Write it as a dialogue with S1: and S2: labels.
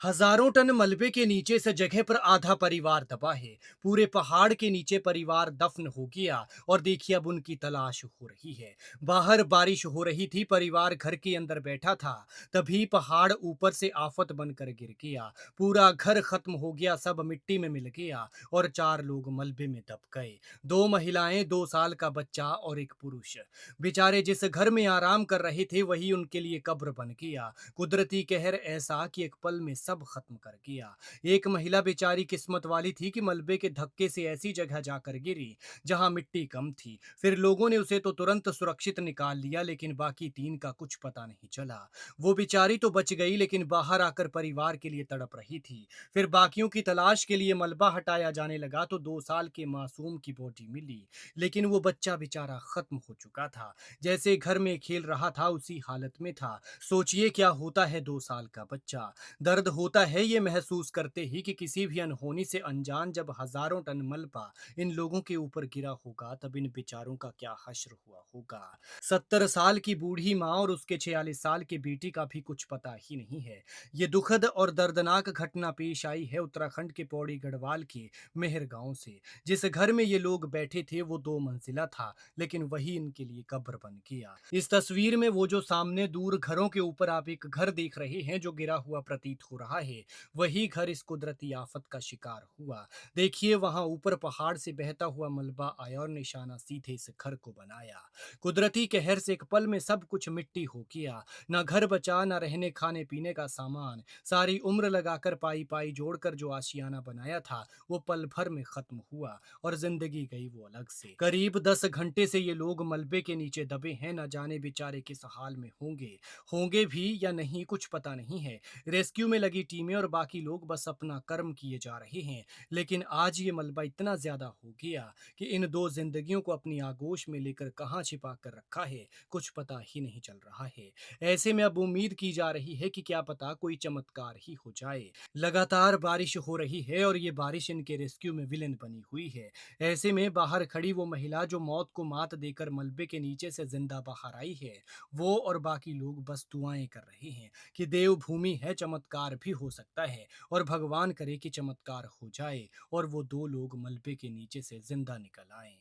S1: हजारों टन मलबे के नीचे से जगह पर आधा परिवार दबा है। पूरे पहाड़ के नीचे परिवार दफन हो गया और देखिए अब उनकी तलाश हो रही है। बाहर बारिश हो रही थी, परिवार घर के अंदर बैठा था। तभी पहाड़ ऊपर से आफत बनकर गिर गया। पूरा घर खत्म हो गया, सब मिट्टी में मिल गया और चार लोग मलबे में दब गए। दो महिलाएं, 2 साल का बच्चा और एक पुरुष। बेचारे जिस घर में आराम कर रहे थे वही उनके लिए कब्र बन गया। कुदरती कहर ऐसा कि एक पल में सब खत्म कर दिया। एक महिला बेचारी किस्मत वाली थी कि मलबे के धक्के से ऐसी जगह जाकर गिरी जहां मिट्टी कम थी। फिर लोगों ने उसे तो तुरंत सुरक्षित निकाल लिया, लेकिन बाकी तीन का कुछ पता नहीं चला। वो बेचारी तो बच गई, लेकिन बाहर आकर परिवार के लिए तड़प रही थी। फिर बाकियों की तलाश के लिए मलबा हटाया जाने लगा तो 2 साल के मासूम की बॉडी मिली, लेकिन वो बच्चा बेचारा खत्म हो चुका था। जैसे घर में खेल रहा था उसी हालत में था। सोचिए क्या होता है 2 साल का बच्चा। दर्द होता है ये महसूस करते ही कि किसी भी अनहोनी से अनजान जब हजारों टन मलबा इन लोगों के ऊपर गिरा होगा तब इन बेचारों का क्या हश्र हुआ होगा। 70 साल की बूढ़ी माँ और उसके 46 साल के बेटी का भी कुछ पता ही नहीं है। ये दुखद और दर्दनाक घटना पेश आई है उत्तराखंड के पौड़ी गढ़वाल के मेहर गांव से। जिस घर में ये लोग बैठे थे वो 2 मंजिला था, लेकिन वही इनके लिए कब्र बन गया। इस तस्वीर में वो जो सामने दूर घरों के ऊपर आप एक घर देख रहे हैं जो गिरा हुआ प्रतीत हो रहा है, वही घर इस कुदरती आफत का शिकार हुआ। देखिए वहां ऊपर पहाड़ से बहता हुआ मलबा आया और निशाना सीधे इस घर को बनाया। कुदरती कहर से एक पल में सब कुछ मिट्टी हो गया। ना घर बचा, ना रहने खाने पीने का सामान। सारी उम्र लगाकर पाई पाई जोड़कर जो आशियाना बनाया था वो पल भर में खत्म हुआ और जिंदगी गई वो अलग से। करीब 10 घंटे से ये लोग मलबे के नीचे दबे हैं, न जाने बेचारे किस हाल में होंगे। होंगे भी या नहीं कुछ पता नहीं है। रेस्क्यू में लगी टीमें और बाकी लोग बस अपना कर्म किए जा रहे हैं, लेकिन आज ये मलबा इतना ज्यादा हो गया कि इन दो जिंदगियों को अपनी आगोश में लेकर कहाँ छिपा कर रखा है कुछ पता ही नहीं चल रहा है। ऐसे में अब उम्मीद की जा रही है कि क्या पता कोई चमत्कार ही हो जाए। लगातार बारिश हो रही है और ये बारिश इनके रेस्क्यू में विलेन बनी हुई है। ऐसे में बाहर खड़ी वो महिला जो मौत को मात देकर मलबे के नीचे से जिंदा बाहर आई है, वो और बाकी लोग बस दुआएं कर रहे हैं कि देवभूमि है, चमत्कार भी हो सकता है। और भगवान करे कि चमत्कार हो जाए और वो दो लोग मलबे के नीचे से जिंदा निकल आए।